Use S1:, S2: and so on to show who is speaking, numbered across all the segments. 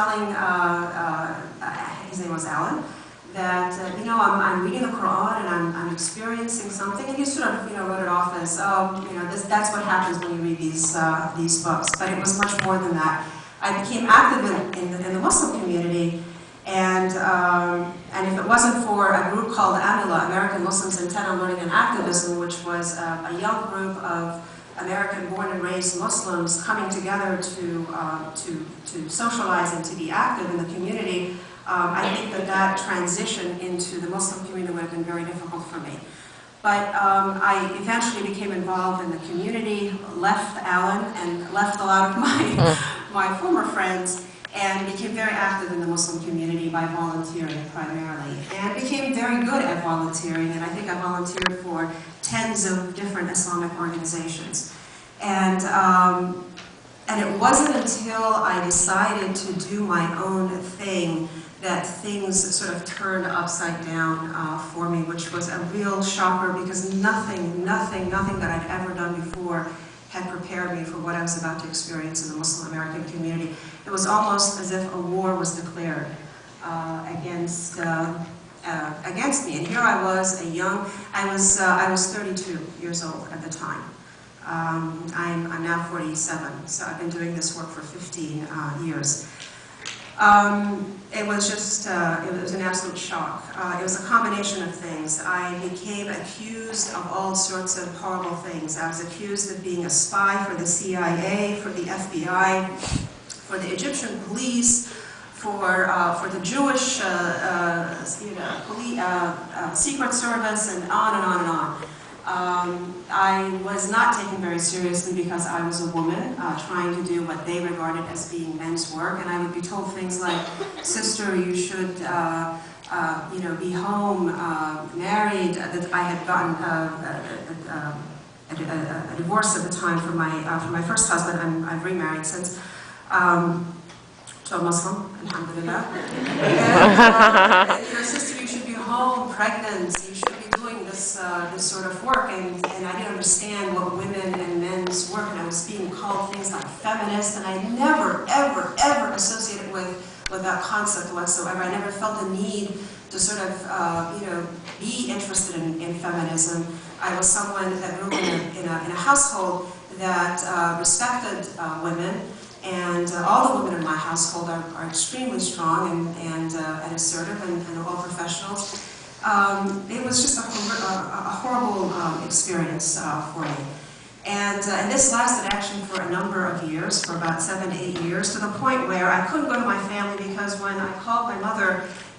S1: telling, his name was Alan, that, you know, I'm reading the Quran and I'm experiencing something, and he sort of, you know, wrote it off as, oh, you know, that's what happens when you read these books. But it was much more than that. I became active in the Muslim community, and if it wasn't for a group called AMILA, American Muslims Intent on Learning and Activism, which was a young group of American born and raised Muslims coming together to socialize and to be active in the community, I think that transition into the Muslim community would have been very difficult for me. But I eventually became involved in the community, left Alan and left a lot of my former friends, and became very active in the Muslim community by volunteering primarily. And became very good at volunteering, and I think I volunteered for tens of different Islamic organizations. And it wasn't until I decided to do my own thing that things sort of turned upside down for me, which was a real shocker, because nothing that I'd ever done before had prepared me for what I was about to experience in the Muslim American community. It was almost as if a war was declared against me. And here I was, I was 32 years old at the time. I'm now 47, so I've been doing this work for 15 years. It was just, it was an absolute shock. It was a combination of things. I became accused of all sorts of horrible things. I was accused of being a spy for the CIA, for the FBI, for the Egyptian police, for the Jewish Secret Service, and on and on and on. I was not taken very seriously because I was a woman trying to do what they regarded as being men's work, and I would be told things like, "Sister, you should, you know, be home, married." That I had gotten a divorce at the time from my first husband. I've remarried since. To a Muslim, alhamdulillah. And, you know, "Sister, you should be home, pregnant. You should be doing this sort of work," and I didn't understand what women and men's work, and I was being called things like feminist, and I never, ever, ever associated with that concept whatsoever. I never felt the need to sort of, you know, be interested in feminism. I was someone that grew in a household that respected women. And all the women in my household are extremely strong and assertive and all professionals. It was just a horrible experience for me. And this lasted actually for a number of years, for about 7 to 8 years, to the point where I couldn't go to my family, because when I called my mother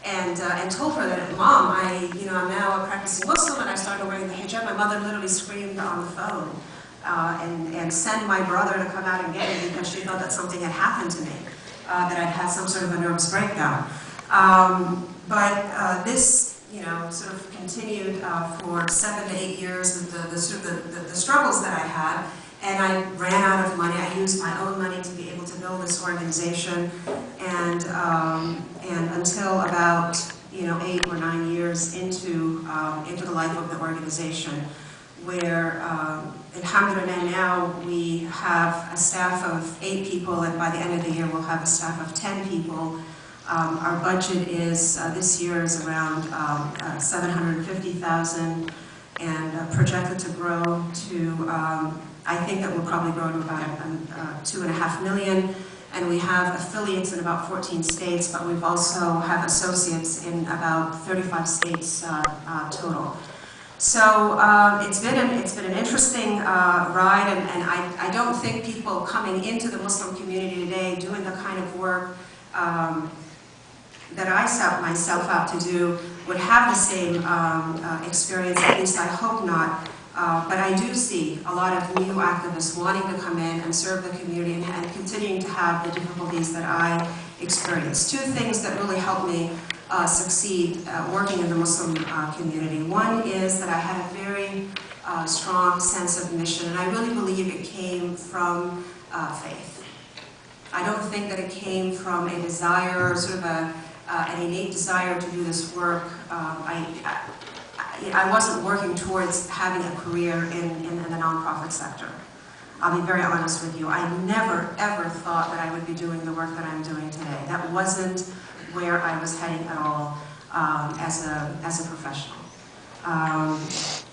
S1: and told her that, "Mom, I'm now a practicing Muslim and I started wearing the hijab," my mother literally screamed on the phone. And send my brother to come out and get me, because she thought that something had happened to me, that I'd had some sort of a nervous breakdown. But this, you know, sort of continued for 7 to 8 years, the struggles that I had, and I ran out of money. I used my own money to be able to build this organization, and until about 8 or 9 years into the life of the organization, where alhamdulillah, now we have a staff of 8 people, and by the end of the year we'll have a staff of 10 people. Our budget is, this year is around 750,000, and projected to grow to, I think that we'll probably grow to about 2.5 million. And we have affiliates in about 14 states, but we've also have associates in about 35 states total. So it's been an interesting ride, and I don't think people coming into the Muslim community today doing the kind of work that I set myself out to do would have the same experience. At least I hope not. But I do see a lot of new activists wanting to come in and serve the community, and continuing to have the difficulties that I experienced. 2 things that really helped me succeed working in the Muslim community. One is that I had a very strong sense of mission, and I really believe it came from faith. I don't think that it came from a desire, sort of an innate desire to do this work. I wasn't working towards having a career in the nonprofit sector. I'll be very honest with you, I never ever thought that I would be doing the work that I'm doing today. That wasn't where I was heading at all as a professional.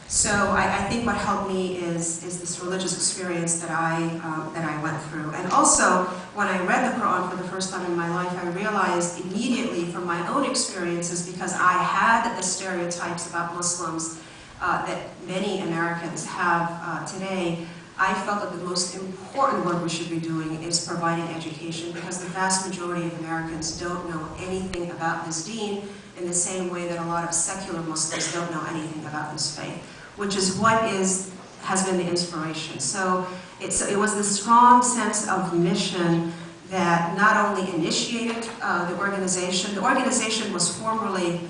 S1: So I think what helped me is this religious experience that I went through. And also, when I read the Quran for the first time in my life, I realized immediately from my own experiences, because I had the stereotypes about Muslims that many Americans have today, I felt that the most important work we should be doing is providing education, because the vast majority of Americans don't know anything about this deen in the same way that a lot of secular Muslims don't know anything about this faith, which is what has been the inspiration. So it was this strong sense of mission that not only initiated the organization. The organization was formerly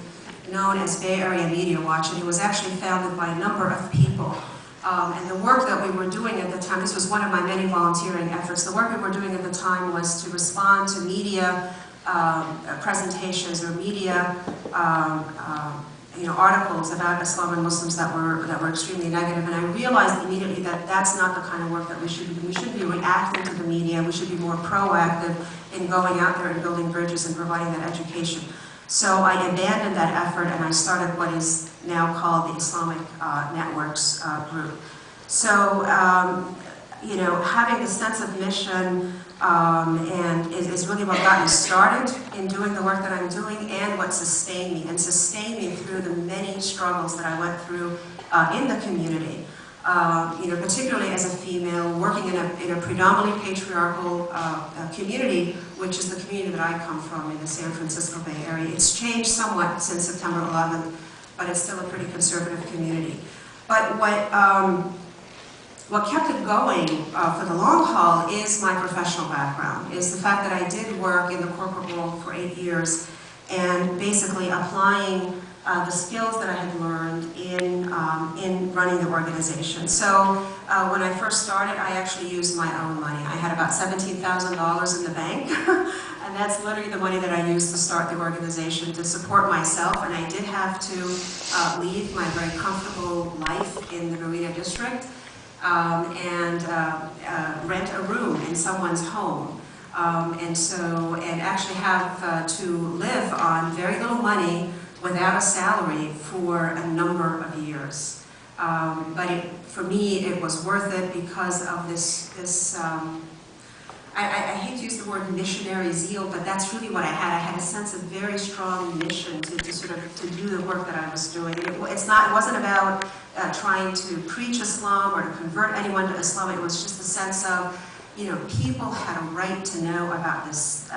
S1: known as Bay Area Media Watch, and it was actually founded by a number of people. And the work that we were doing at the time, this was one of my many volunteering efforts, the work we were doing at the time was to respond to media presentations or media articles about Islam and Muslims that were extremely negative. And I realized immediately that that's not the kind of work that we should be doing. We should be reacting to the media. We should be more proactive in going out there and building bridges and providing that education. So I abandoned that effort and I started what is now called the Islamic Networks group. So, having the sense of mission and is really what got me started in doing the work that I'm doing, and what sustained me, through the many struggles that I went through in the community. Particularly as a female, working in a predominantly patriarchal community, which is the community that I come from in the San Francisco Bay Area. It's changed somewhat since September 11th, but it's still a pretty conservative community. But what kept it going for the long haul is my professional background, is the fact that I did work in the corporate world for 8 years and basically applying the skills that I had learned in running the organization. So when I first started, I actually used my own money. I had about $17,000 in the bank, and that's literally the money that I used to start the organization to support myself. And I did have to leave my very comfortable life in the Marina District and rent a room in someone's home. And actually have to live on very little money without a salary for a number of years. But for me, it was worth it because of this I hate to use the word missionary zeal, but that's really what I had. I had a sense of very strong mission to do the work that I was doing. And it wasn't about trying to preach Islam or to convert anyone to Islam. It was just a sense of, people had a right to know about this,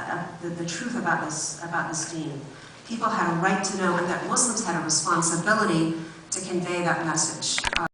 S1: the truth about this deen. People had a right to know, and that Muslims had a responsibility to convey that message.